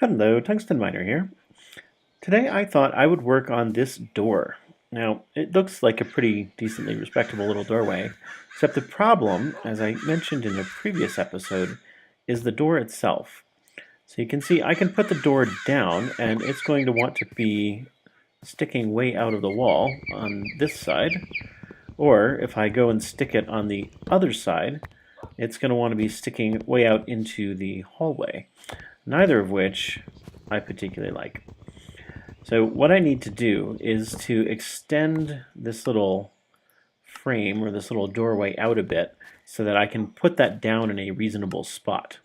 Hello, Tungsten Miner here. Today I thought I would work on this door. Now, it looks like a pretty decently respectable little doorway, except the problem, as I mentioned in a previous episode, is the door itself. So you can see I can put the door down and it's going to want to be sticking way out of the wall on this side, or if I go and stick it on the other side, it's going to want to be sticking way out into the hallway, neither of which I particularly like. So what I need to do is to extend this little frame or this little doorway out a bit so that I can put that down in a reasonable spot.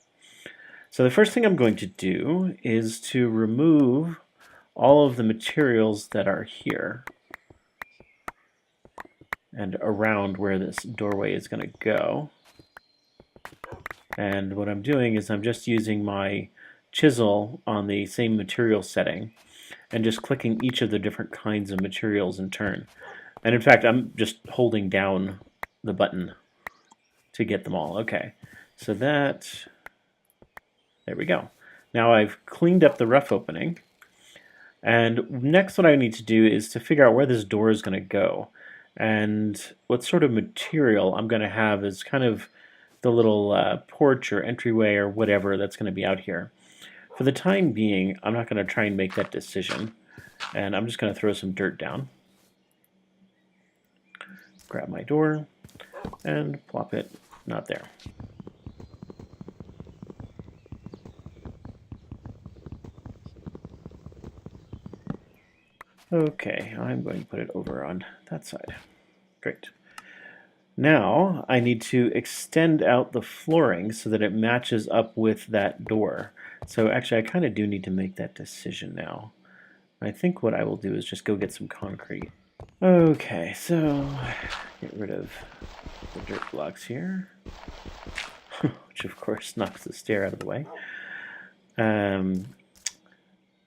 So the first thing I'm going to do is to remove all of the materials that are here and around where this doorway is going to go. And what I'm doing is I'm just using my chisel on the same material setting and just clicking each of the different kinds of materials in turn. And in fact, I'm just holding down the button to get them all. Okay, so there we go. Now I've cleaned up the rough opening. And next what I need to do is to figure out where this door is going to go. And what sort of material I'm going to have is kind of the little porch or entryway or whatever that's going to be out here. For the time being, I'm not going to try and make that decision, and I'm just going to throw some dirt down. Grab my door and plop it not there. Okay, I'm going to put it over on that side. Great. Now I need to extend out the flooring so that it matches up with that door. So actually I kind of do need to make that decision now. I think what I will do is just go get some concrete. Okay, so get rid of the dirt blocks here, which of course knocks the stair out of the way.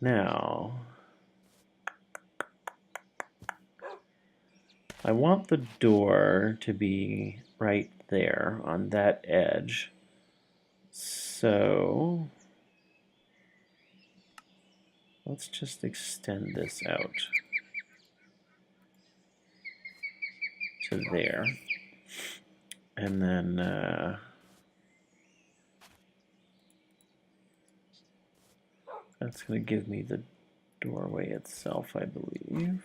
Now, I want the door to be right there on that edge. So let's just extend this out to there. And then that's going to give me the doorway itself, I believe.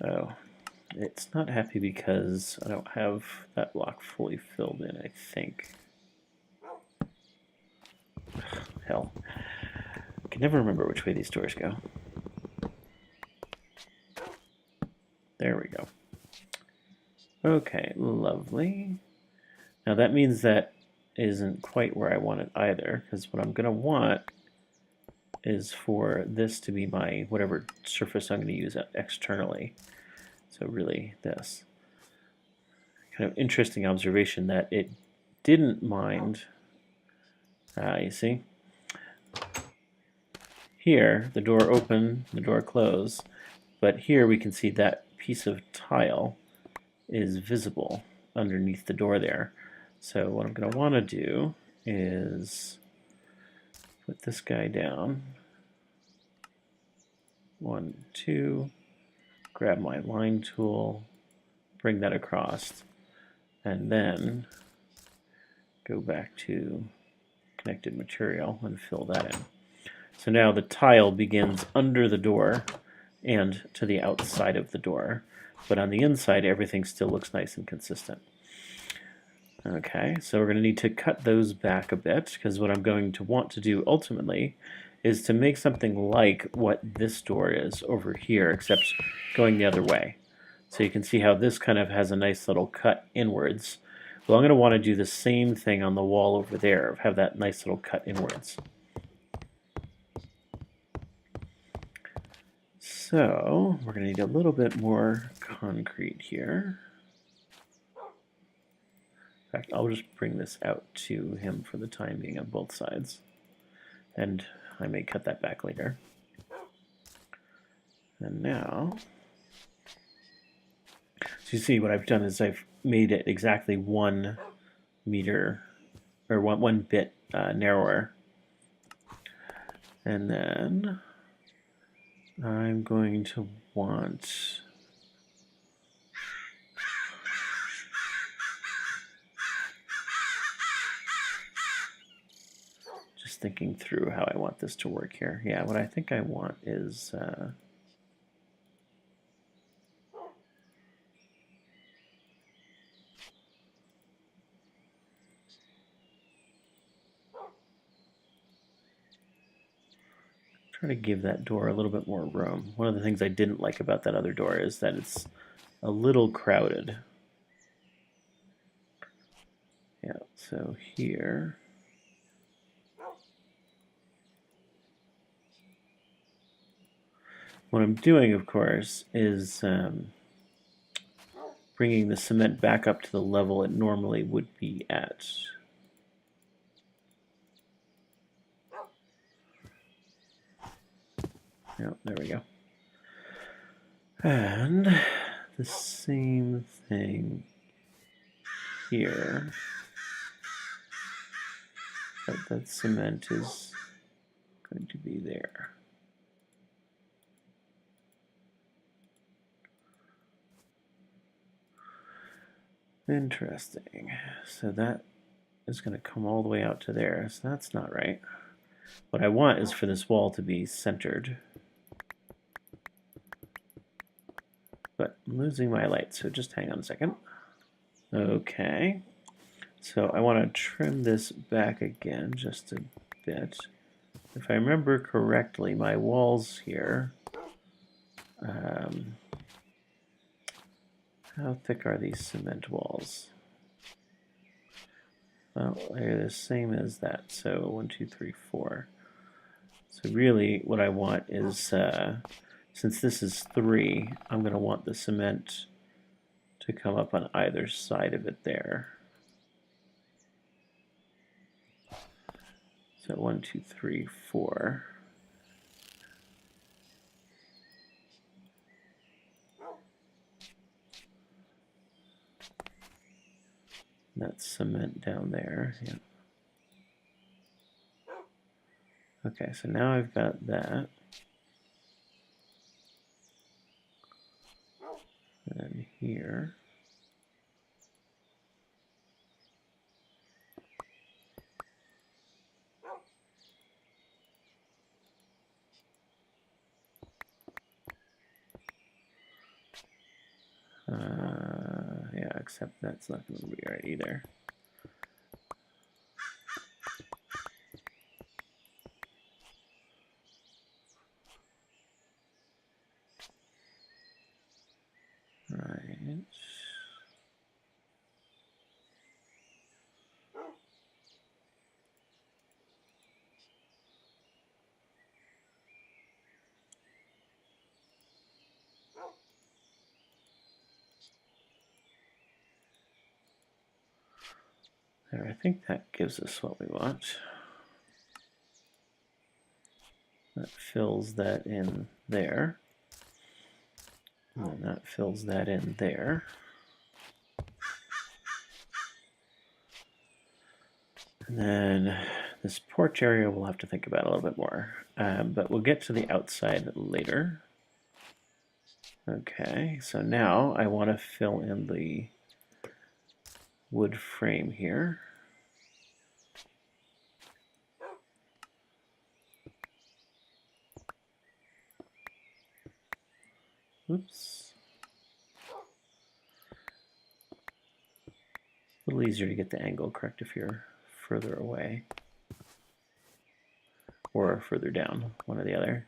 Oh, it's not happy because I don't have that block fully filled in, I think. Hell. I can never remember which way these doors go. There we go. Okay, lovely. Now that means that isn't quite where I want it either, because what I'm going to want is for this to be my whatever surface I'm going to use externally. So really this. Kind of interesting observation that it didn't mind. You see? Here, the door open, the door close, but here we can see that piece of tile is visible underneath the door there. So what I'm going to want to do is put this guy down. 1, 2, grab my line tool, bring that across, and then go back to connected material and fill that in. So now the tile begins under the door and to the outside of the door, but on the inside everything still looks nice and consistent. Okay, so we're going to need to cut those back a bit, because what I'm going to want to do ultimately is to make something like what this door is over here, except going the other way. So you can see how this kind of has a nice little cut inwards. Well, I'm going to want to do the same thing on the wall over there, have that nice little cut inwards. So we're going to need a little bit more concrete here. In fact, I'll just bring this out to him for the time being on both sides. And I may cut that back later. And now, so you see what I've done is I've made it exactly one meter or one bit narrower. And then I'm going to want just thinking through how I want this to work here. Yeah, what I think I want is try to give that door a little bit more room. One of the things I didn't like about that other door is that it's a little crowded. Yeah, so here. What I'm doing, of course, is bringing the cement back up to the level it normally would be at. Yeah, there we go. And the same thing here. But that cement is going to be there. Interesting. So that is going to come all the way out to there. So that's not right. What I want is for this wall to be centered. But I'm losing my light, so just hang on a second. Okay. So I want to trim this back again just a bit. If I remember correctly, my walls here, how thick are these cement walls? Well, they're the same as that, so 1, 2, 3, 4. So really what I want is, since this is 3, I'm going to want the cement to come up on either side of it there. So 1, 2, 3, 4. That's cement down there. Yeah. Okay, so now I've got that. And then here. Yeah, except that's not going to be right either. Right. There, I think that gives us what we want. That fills that in there. And that fills that in there. And then this porch area we'll have to think about a little bit more. But we'll get to the outside later. Okay, so now I want to fill in the wood frame here. Oops. A little easier to get the angle correct if you're further away or further down, one or the other.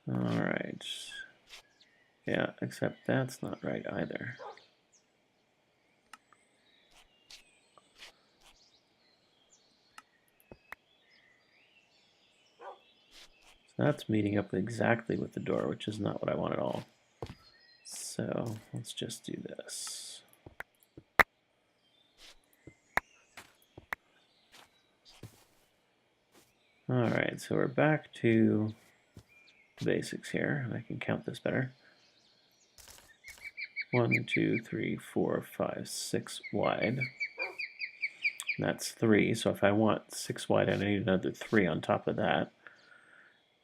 All right. Yeah, except that's not right either. So that's meeting up exactly with the door, which is not what I want at all. So let's just do this. All right, so we're back to the basics here. I can count this better. 1, 2, 3, 4, 5, 6 wide. That's 3, so if I want 6 wide, I need another 3 on top of that,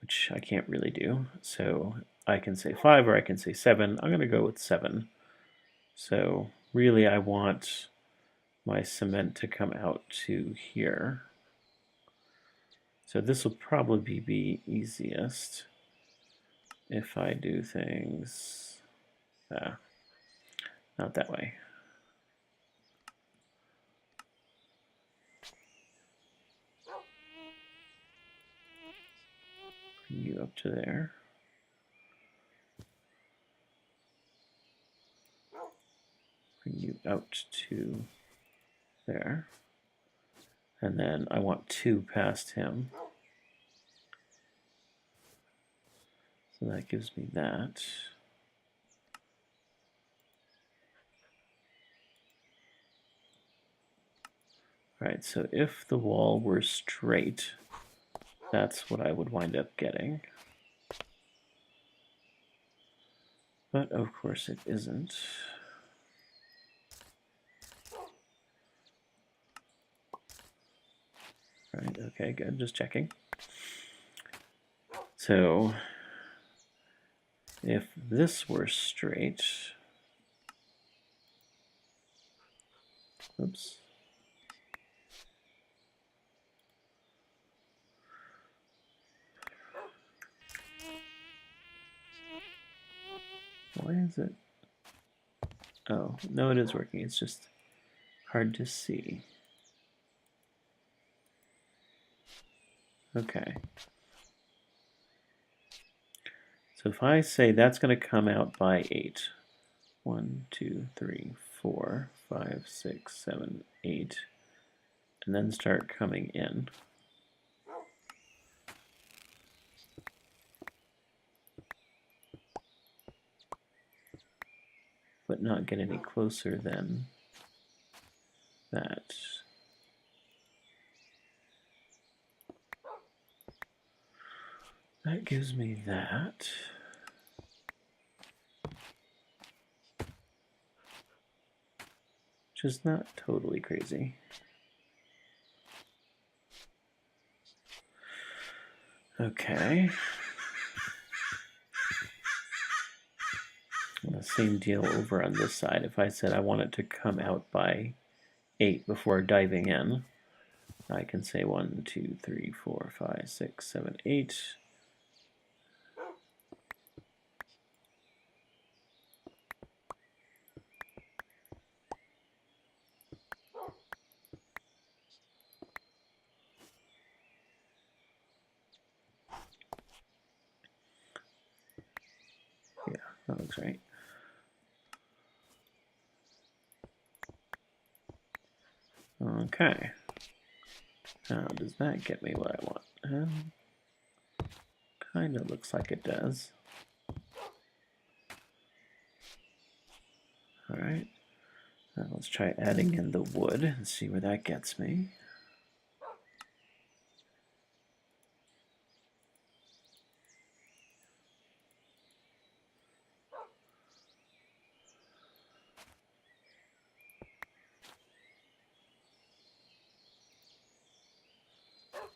which I can't really do. So I can say 5 or I can say 7. I'm going to go with 7. So really I want my cement to come out to here. So this will probably be easiest if I do things not that way. Bring you up to there. Bring you out to there. And then I want 2 past him. So that gives me that. Alright, so if the wall were straight, that's what I would wind up getting. But of course it isn't. Right, okay, good, just checking. So if this were straight, oops. Why is it? Oh, no, it is working. It's just hard to see. Okay. So if I say that's going to come out by 8, 1, 2, 3, 4, 5, 6, 7, 8, and then start coming in. But not get any closer than that. That gives me that. Which is not totally crazy. Okay. And the same deal over on this side. If I said I want it to come out by 8 before diving in, I can say 1, 2, 3, 4, 5, 6, 7, 8. Yeah, that looks right. Okay. Now, does that get me what I want? Kind of looks like it does. Alright. Now let's try adding in the wood and see where that gets me.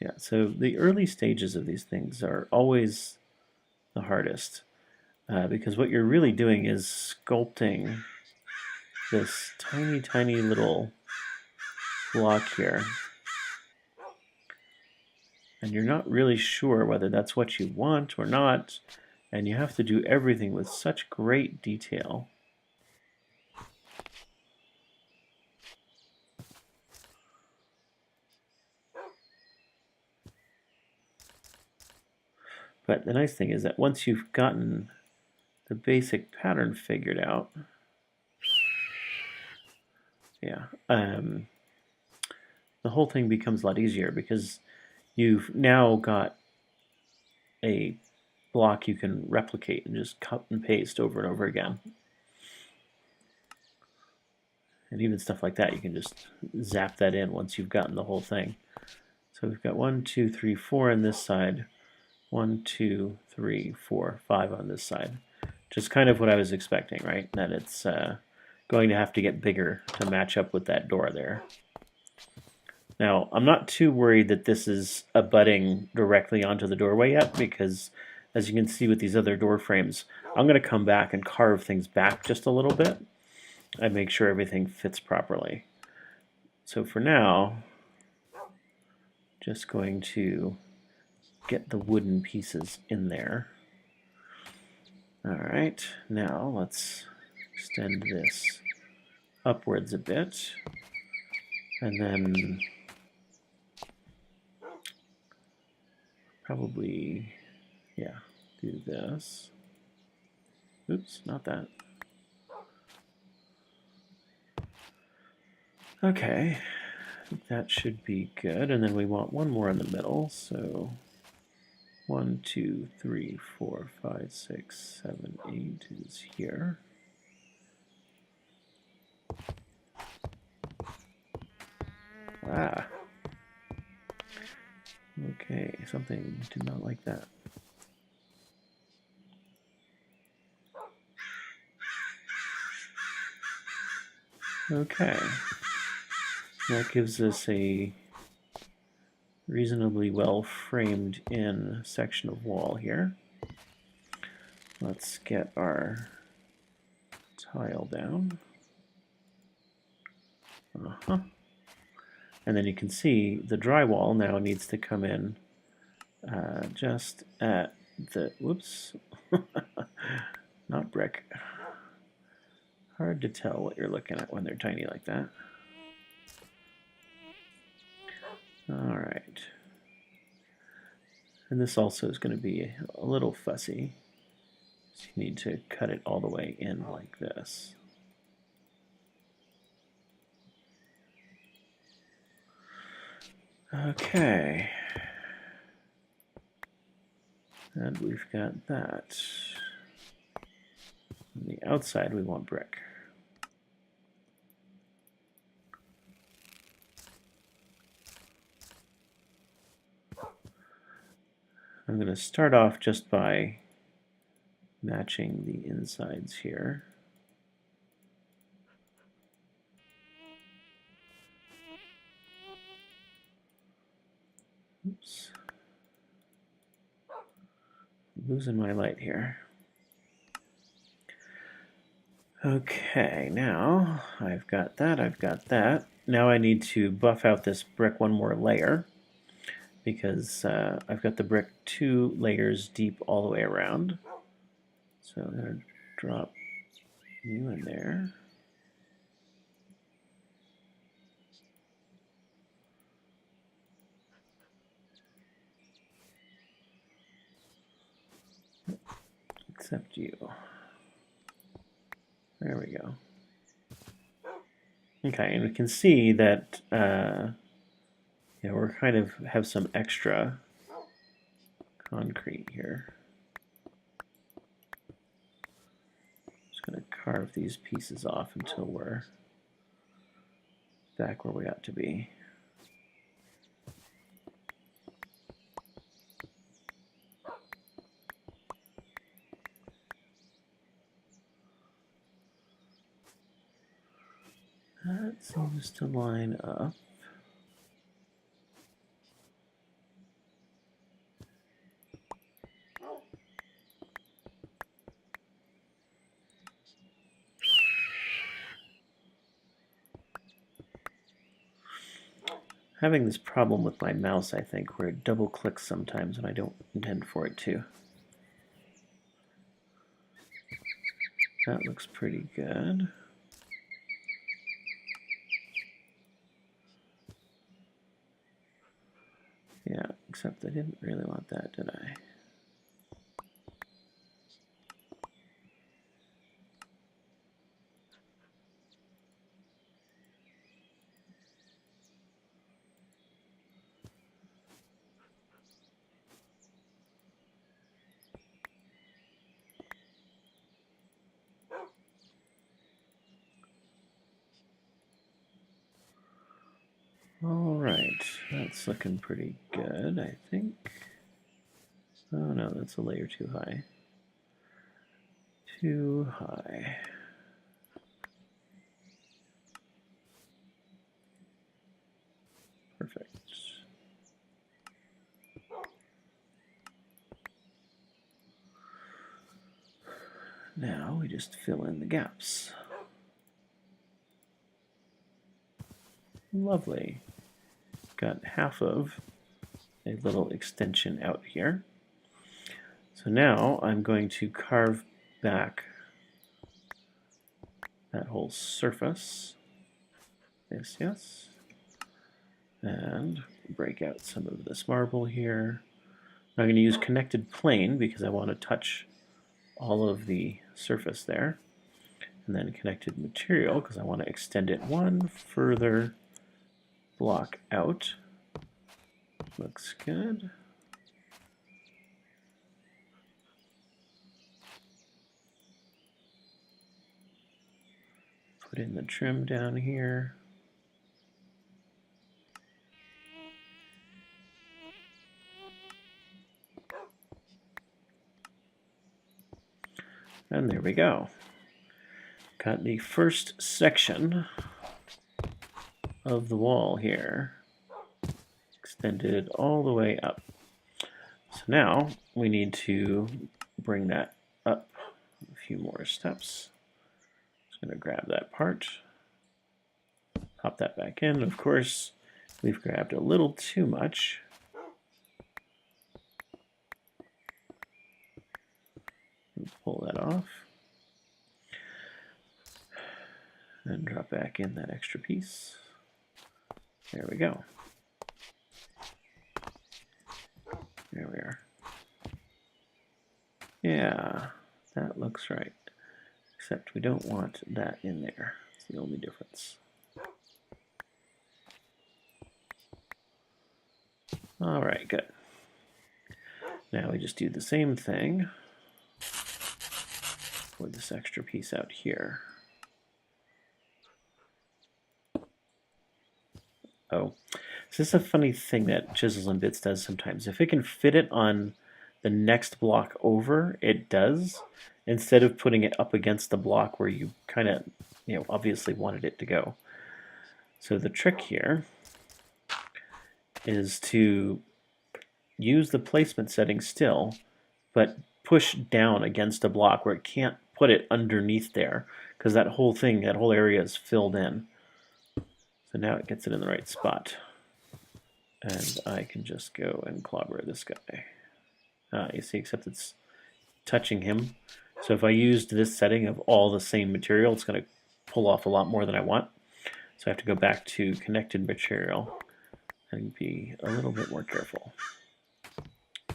Yeah, so the early stages of these things are always the hardest because what you're really doing is sculpting this tiny, tiny little block here. And you're not really sure whether that's what you want or not, and you have to do everything with such great detail. But the nice thing is that once you've gotten the basic pattern figured out, yeah, the whole thing becomes a lot easier because you've now got a block you can replicate and just cut and paste over and over again. And even stuff like that, you can just zap that in once you've gotten the whole thing. So we've got 1, 2, 3, 4 on this side, 1, 2, 3, 4, 5 on this side. Just kind of what I was expecting, right? That it's going to have to get bigger to match up with that door there. Now, I'm not too worried that this is abutting directly onto the doorway yet, because as you can see with these other door frames, I'm going to come back and carve things back just a little bit and make sure everything fits properly. So for now, just going to get the wooden pieces in there. All right, now let's extend this upwards a bit, and then probably, yeah, do this. Oops, not that. Okay, I think that should be good, and then we want one more in the middle, so 1, 2, 3, 4, 5, 6, 7, 8 is here. Ah. Okay, something did not like that. Okay. That gives us a reasonably well framed in section of wall here. Let's get our tile down. And then you can see the drywall now needs to come in just at the, whoops, not brick. Hard to tell what you're looking at when they're tiny like that. All right. And this also is going to be a little fussy. So you need to cut it all the way in like this. Okay. And we've got that. On the outside, we want brick. I'm going to start off just by matching the insides here. Oops. Losing my light here. Okay, now I've got that, I've got that. Now I need to buff out this brick one more layer, because I've got the brick 2 layers deep all the way around. So I'm going to drop you in there. Except you. There we go. Okay, and we can see that we're kind of have some extra concrete here. Just going to carve these pieces off until we're back where we ought to be. That seems to line up. Having this problem with my mouse, I think, where it double clicks sometimes when I don't intend for it to. That looks pretty good. Yeah, except I didn't really want that, did I? All right, that's looking pretty good, I think. Oh no, that's a layer too high. too high. Perfect. Now we just fill in the gaps. Lovely. Got half of a little extension out here. So now I'm going to carve back that whole surface. Yes, yes. And break out some of this marble here. I'm going to use connected plane because I want to touch all of the surface there. And then connected material because I want to extend it one further block out. Looks good. Put in the trim down here. And there we go. Got the first section of the wall here extended all the way up. So now we need to bring that up a few more steps. Just going to grab that part, pop that back in. Of course, we've grabbed a little too much. Pull that off. And drop back in that extra piece. There we go. There we are. Yeah, that looks right. Except we don't want that in there. It's the only difference. All right, good. Now we just do the same thing for this extra piece out here. Oh, so this is a funny thing that Chisels and Bits does sometimes. If it can fit it on the next block over, it does, instead of putting it up against the block where you kind of, obviously wanted it to go. So the trick here is to use the placement setting still, but push down against a block where it can't put it underneath there, because that whole thing, that whole area is filled in. So now it gets it in the right spot. And I can just go and clobber this guy. You see, except it's touching him. So if I used this setting of all the same material, it's going to pull off a lot more than I want. So I have to go back to connected material and be a little bit more careful.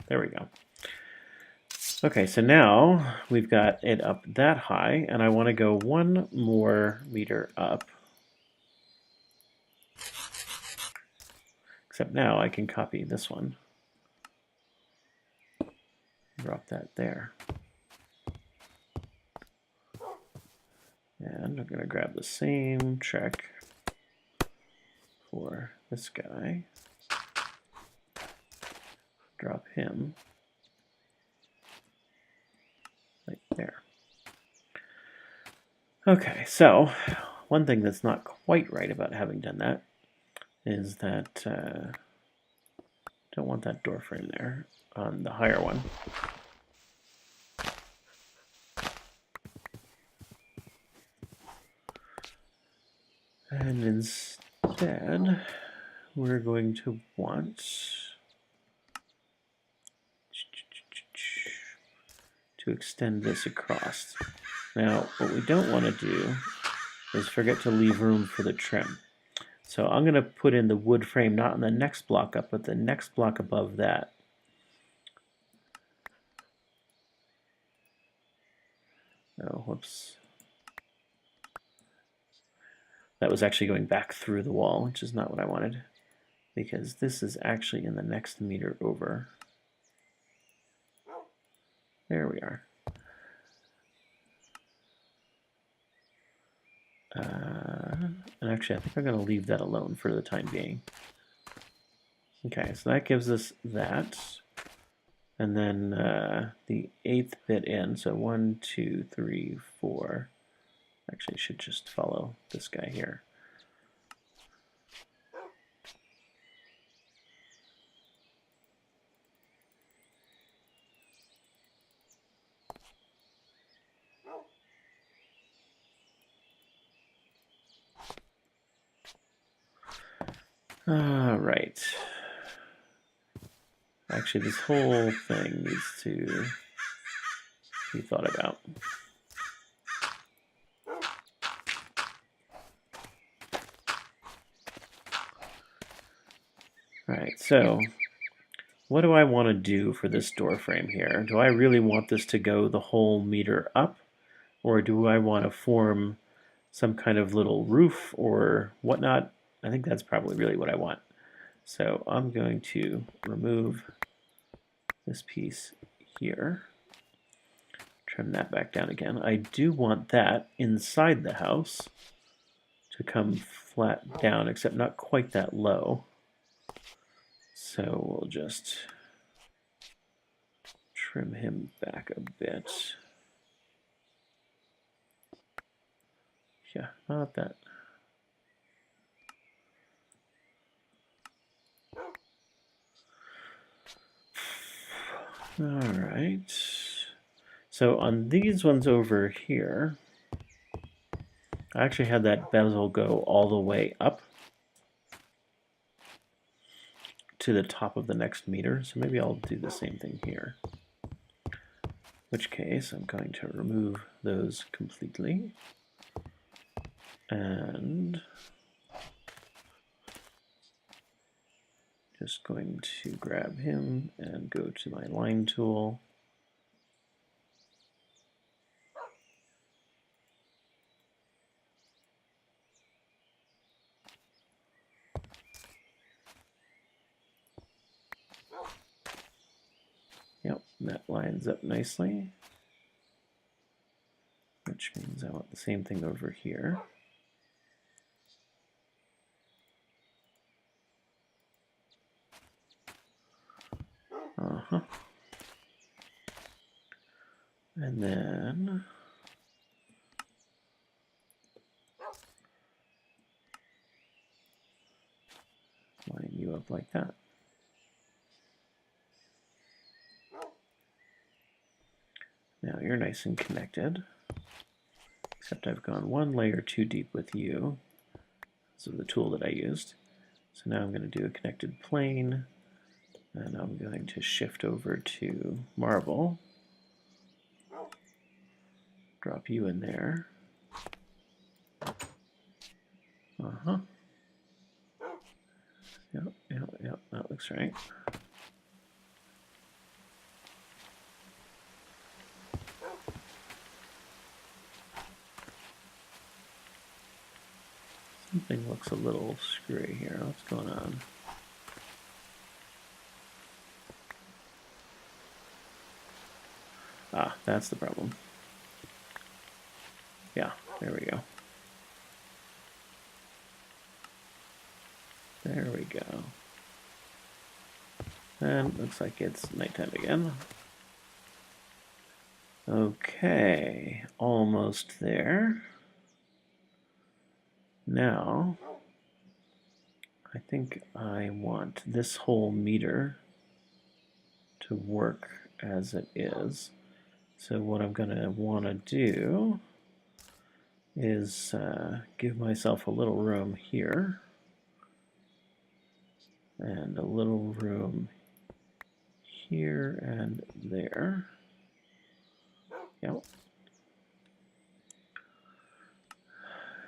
There we go. Okay, so now we've got it up that high, and I want to go 1 more meter up. Except now I can copy this one. Drop that there. And I'm going to grab the same trick for this guy. Drop him right there. Okay, so one thing that's not quite right about having done that is that don't want that door frame there on the higher one. And instead, we're going to want to extend this across. Now, what we don't want to do is forget to leave room for the trim. So I'm going to put in the wood frame not on the next block up, but the next block above that. Oh, whoops. That was actually going back through the wall, which is not what I wanted, because this is actually in the next meter over. There we are. And actually, I think I'm going to leave that alone for the time being. Okay, so that gives us that. and then the 8th bit in, so 1, 2, 3, 4. Actually, I should just follow this guy here. All right. Actually, this whole thing needs to be thought about. All right, so what do I want to do for this door frame here? Do I really want this to go the whole meter up, or do I want to form some kind of little roof or whatnot? I think that's probably really what I want. So I'm going to remove this piece here, trim that back down again. I do want that inside the house to come flat down, except not quite that low. So we'll just trim him back a bit. Yeah, not that. All right. So on these ones over here, I actually had that bezel go all the way up to the top of the next meter. So maybe I'll do the same thing here. In which case, I'm going to remove those completely. And just going to grab him and go to my line tool. Yep, that lines up nicely, which means I want the same thing over here. And then line you up like that. Now you're nice and connected, except I've gone one layer too deep with you. So the tool that I used. So now I'm going to do a connected plane, and I'm going to shift over to marble, drop you in there. Yep, that looks right. Something looks a little screwy here. What's going on? Ah, that's the problem. Yeah, there we go. There we go. And looks like it's nighttime again. Okay, almost there. Now, I think I want this whole meter to work as it is. So what I'm going to want to do is give myself a little room here and a little room here and there. Yep.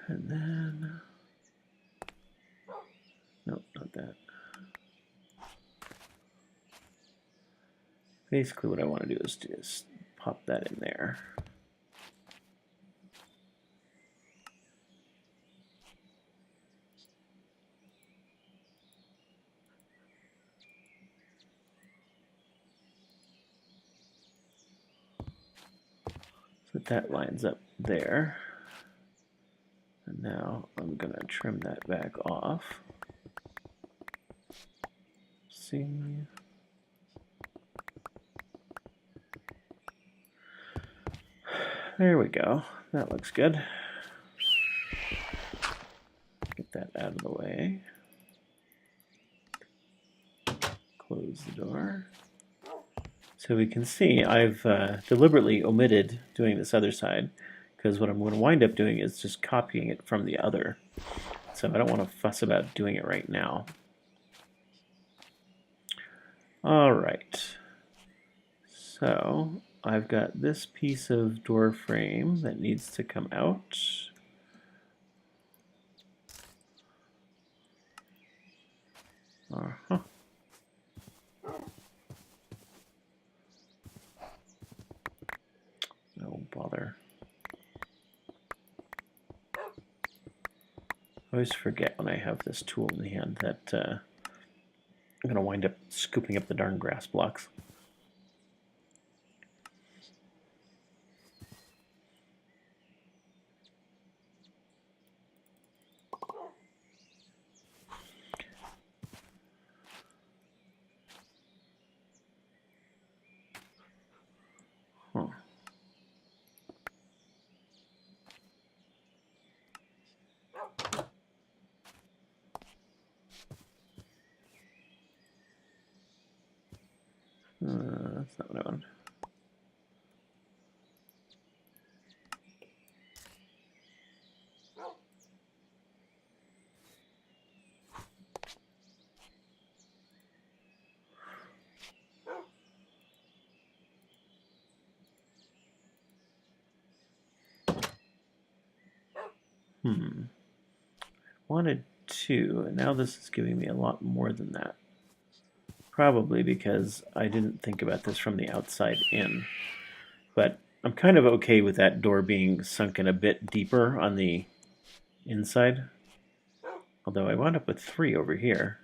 And then, nope, not that. Basically what I want to do is just pop that in there. So that lines up there. And now I'm going to trim that back off. See? There we go. That looks good. Get that out of the way. Close the door. So we can see I've deliberately omitted doing this other side, because what I'm going to wind up doing is just copying it from the other. So I don't want to fuss about doing it right now. All right. So I've got this piece of door frame that needs to come out. Uh-huh. Oh, bother. I always forget when I have this tool in the hand that I'm going to wind up scooping up the darn grass blocks. Huh. That's not what I wanted. Wanted 2, and now this is giving me a lot more than that. Probably because I didn't think about this from the outside in. But I'm kind of okay with that door being sunken a bit deeper on the inside. Although I wound up with 3 over here.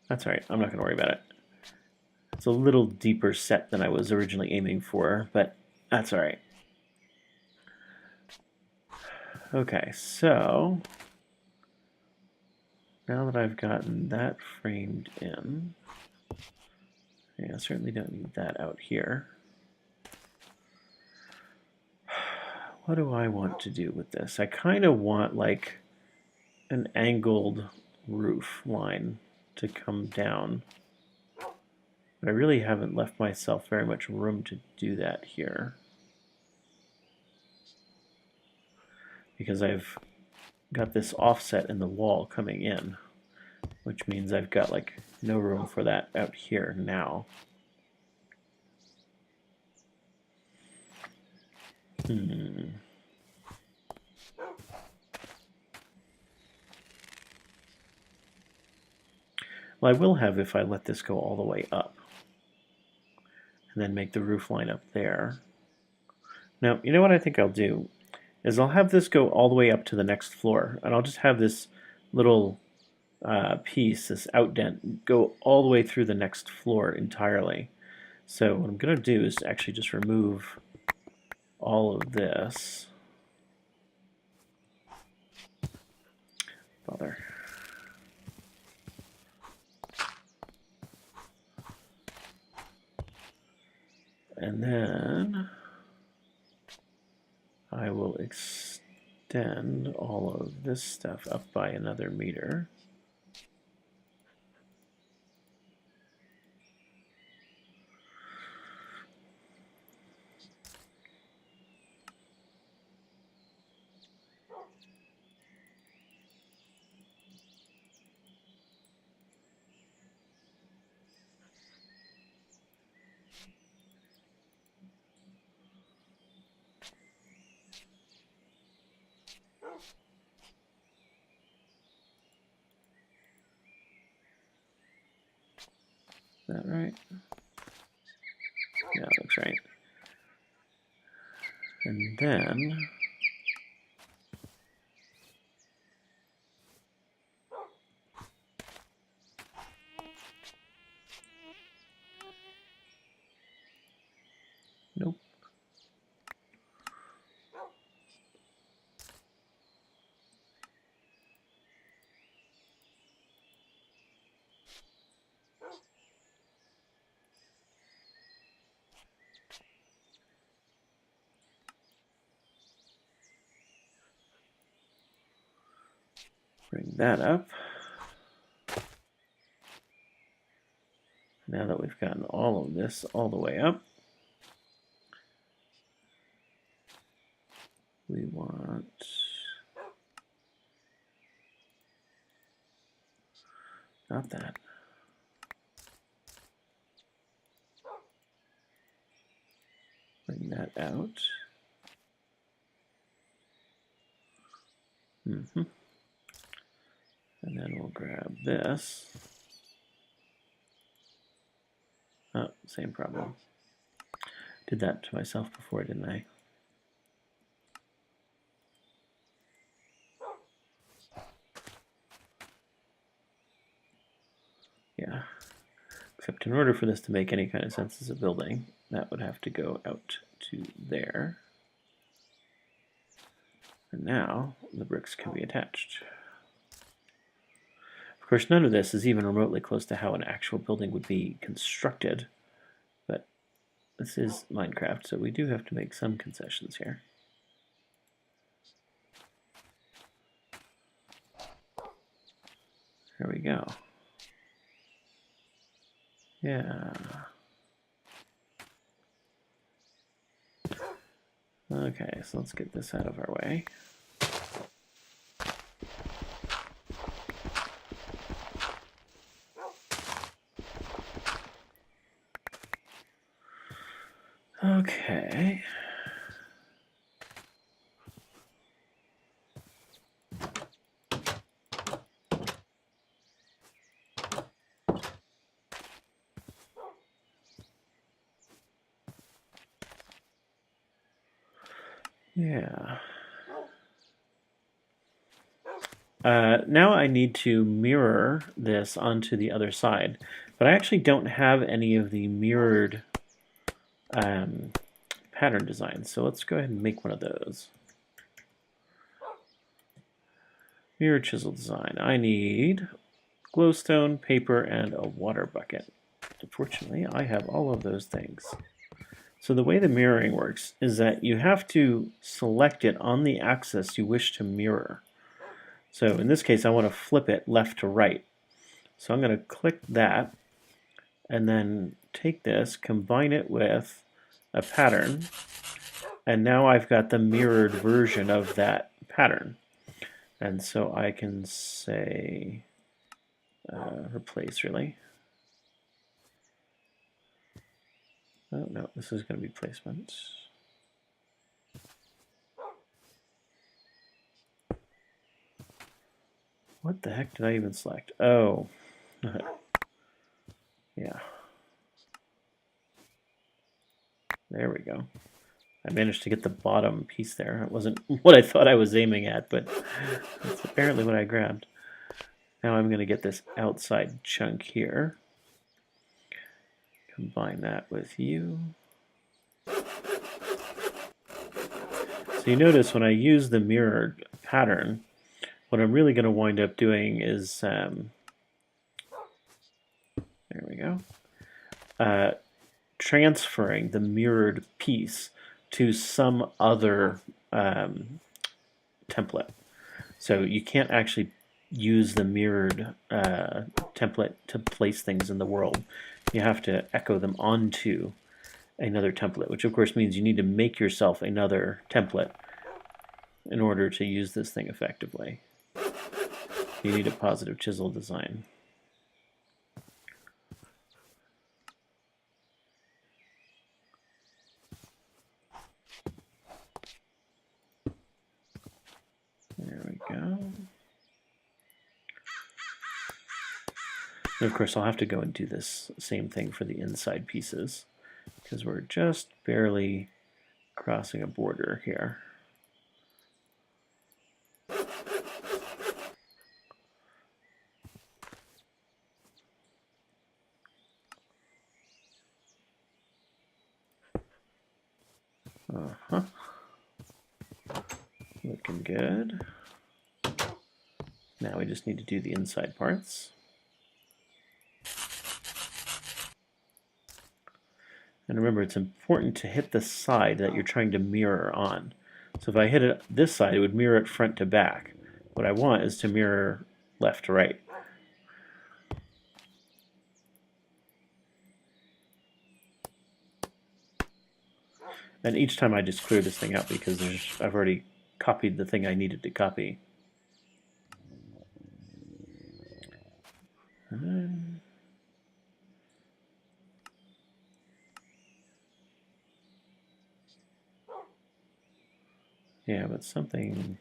That's alright, I'm not going to worry about it. It's a little deeper set than I was originally aiming for, but that's alright. Okay, so now that I've gotten that framed in, yeah, I certainly don't need that out here. What do I want to do with this? I kind of want like an angled roof line to come down. But I really haven't left myself very much room to do that here, because I've got this offset in the wall coming in, which means I've got like no room for that out here now. Well, I will have if I let this go all the way up and then make the roof line up there. Now, you know what I think I'll do is I'll have this go all the way up to the next floor, and I'll just have this little piece, this outdent, go all the way through the next floor entirely. So what I'm going to do is actually just remove all of this. Bother. And then I will extend all of this stuff up by another meter. Is that right? Yeah, that looks right. And then nope. Bring that up. Now that we've gotten all of this all the way up, we want not that. Bring that out. And then we'll grab this. Oh, same problem. Did that to myself before, didn't I? Yeah. Except in order for this to make any kind of sense as a building, that would have to go out to there. And now the bricks can be attached. Of course, none of this is even remotely close to how an actual building would be constructed, but this is Minecraft, so we do have to make some concessions here. There we go. Yeah. Okay, so let's get this out of our way. Okay. Yeah. Now I need to mirror this onto the other side, but I actually don't have any of the mirrored pattern designs, so let's go ahead and make one of those. Mirror chisel design. I need glowstone, paper, and a water bucket. Unfortunately, I have all of those things. So the way the mirroring works is that you have to select it on the axis you wish to mirror. So in this case, I want to flip it left to right. So I'm going to click that and then take this, combine it with a pattern, and now I've got the mirrored version of that pattern. And so I can say replace, really. Oh no, this is going to be placement. What the heck did I even select? Oh, yeah. There we go. I managed to get the bottom piece there. It wasn't what I thought I was aiming at, but that's apparently what I grabbed. Now I'm going to get this outside chunk here. Combine that with you. So you notice when I use the mirrored pattern, what I'm really going to wind up doing is, there we go, transferring the mirrored piece to some other template. So you can't actually use the mirrored template to place things in the world. You have to echo them onto another template, which of course means you need to make yourself another template in order to use this thing effectively. You need a positive chisel design. There we go. And of course I'll have to go and do this same thing for the inside pieces because we're just barely crossing a border here. Looking good. Now we just need to do the inside parts. And remember, it's important to hit the side that you're trying to mirror on. So if I hit it this side, it would mirror it front to back. what I want is to mirror left to right. And each time I just clear this thing out because I've already copied the thing I needed to copy. And then yeah, but something.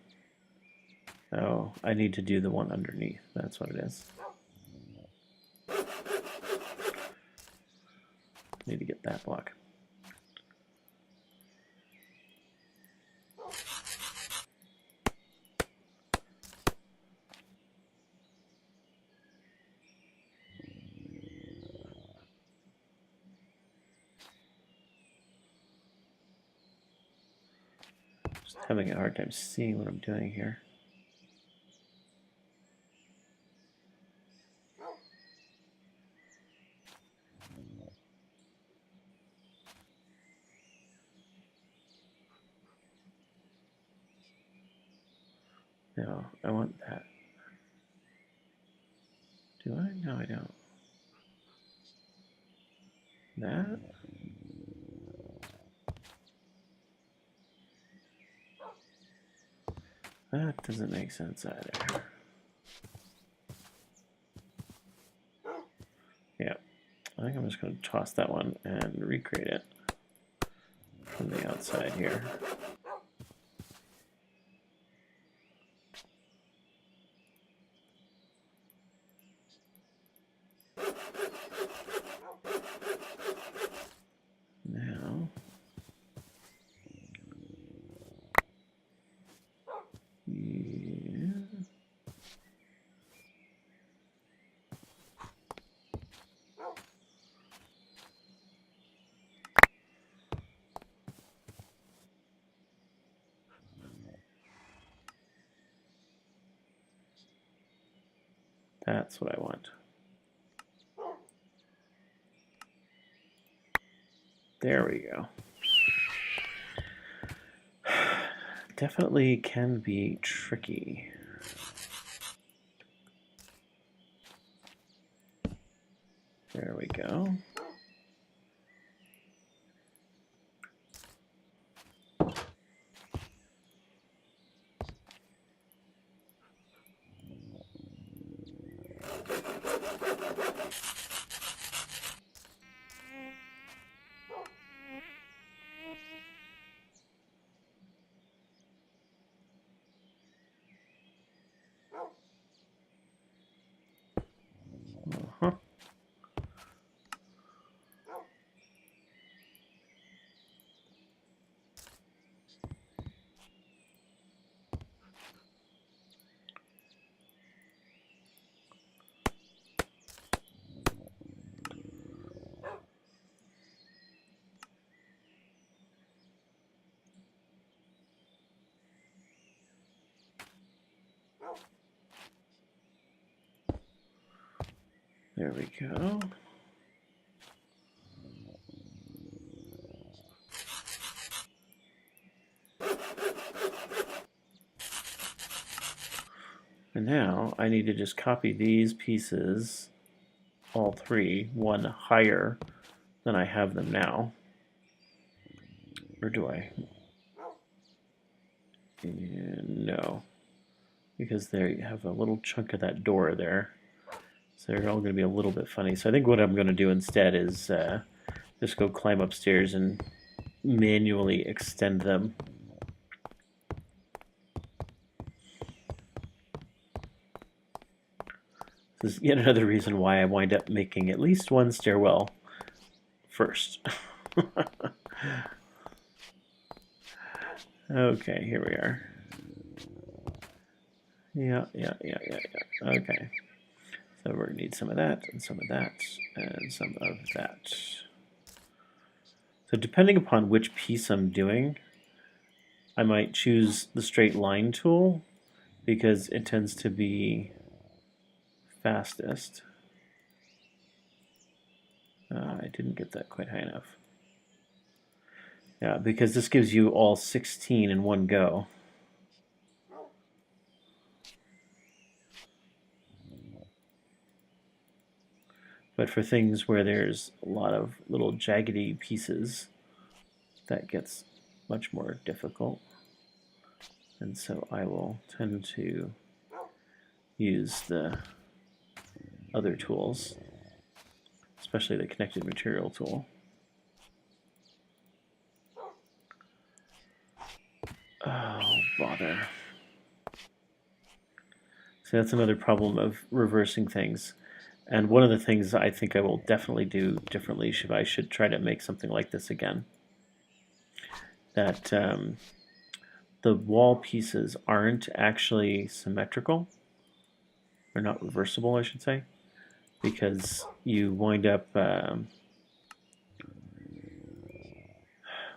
Oh, I need to do the one underneath. That's what it is. Need to get that block. Just having a hard time seeing what I'm doing here. No, I want that. Do I? No, I don't. That? That doesn't make sense either. Yeah, I think I'm just going to toss that one and recreate it from the outside here. Now, yeah. That's what I want. There we go. Definitely can be tricky. There we go. Uh-huh. There we go. And now I need to just copy these pieces, all three, one higher than I have them now. Or do I? No, because they have a little chunk of that door there. So they're all going to be a little bit funny. So I think what I'm going to do instead is just go climb upstairs and manually extend them. This is yet another reason why I wind up making at least one stairwell first. Okay, here we are. Yeah. Okay. So we're going to need some of that, and some of that, and some of that. So depending upon which piece I'm doing, I might choose the straight line tool because it tends to be fastest. I didn't get that quite high enough. Yeah, because this gives you all 16 in one go. But for things where there's a lot of little jaggedy pieces, that gets much more difficult. And so I will tend to use the other tools, especially the connected material tool. Oh, bother. So that's another problem of reversing things. And one of the things I think I will definitely do differently if I should try to make something like this again. That the wall pieces aren't actually symmetrical, or not reversible, I should say, because you wind up,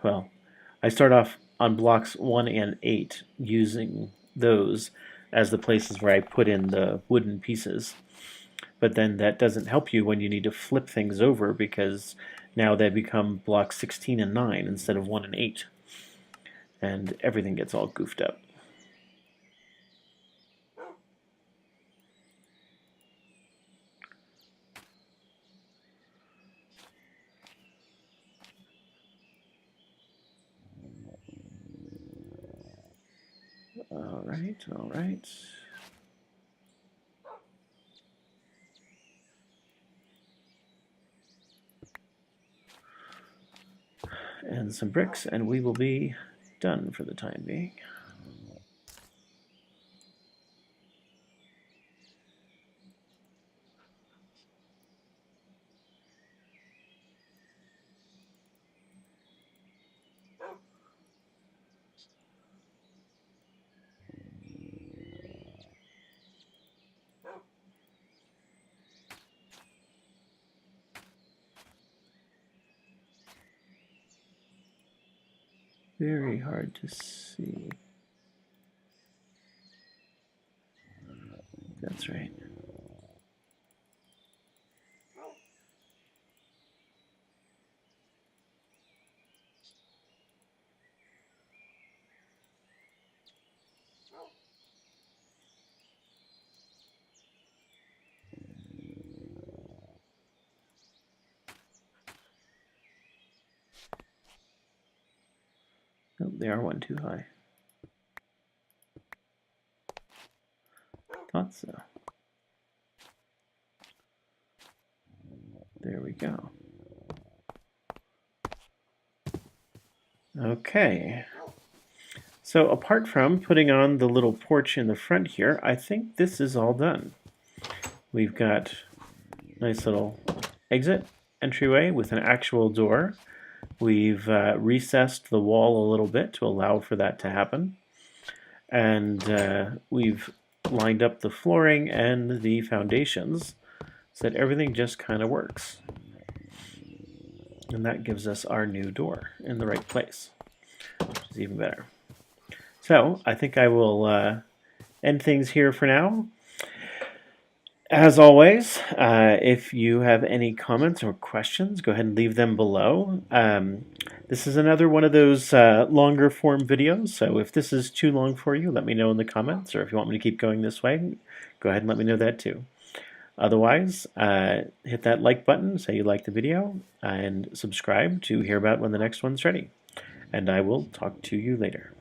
well, I start off on blocks 1 and 8 using those as the places where I put in the wooden pieces. But then that doesn't help you when you need to flip things over, because now they become blocks 16 and 9 instead of 1 and 8. And everything gets all goofed up. All right, all right. And some bricks, and we will be done for the time being. Very hard to see. That's right. Oh, they are one too high. Thought so. There we go. Okay. So apart from putting on the little porch in the front here, I think this is all done. We've got a nice little exit entryway with an actual door. We've recessed the wall a little bit to allow for that to happen. And we've lined up the flooring and the foundations so that everything just kind of works. And that gives us our new door in the right place, which is even better. So I think I will end things here for now. As always, if you have any comments or questions, go ahead and leave them below. This is another one of those longer form videos, so if this is too long for you, let me know in the comments, or if you want me to keep going this way, go ahead and let me know that too. Otherwise, hit that like button, say you like the video, and subscribe to hear about when the next one's ready. And I will talk to you later.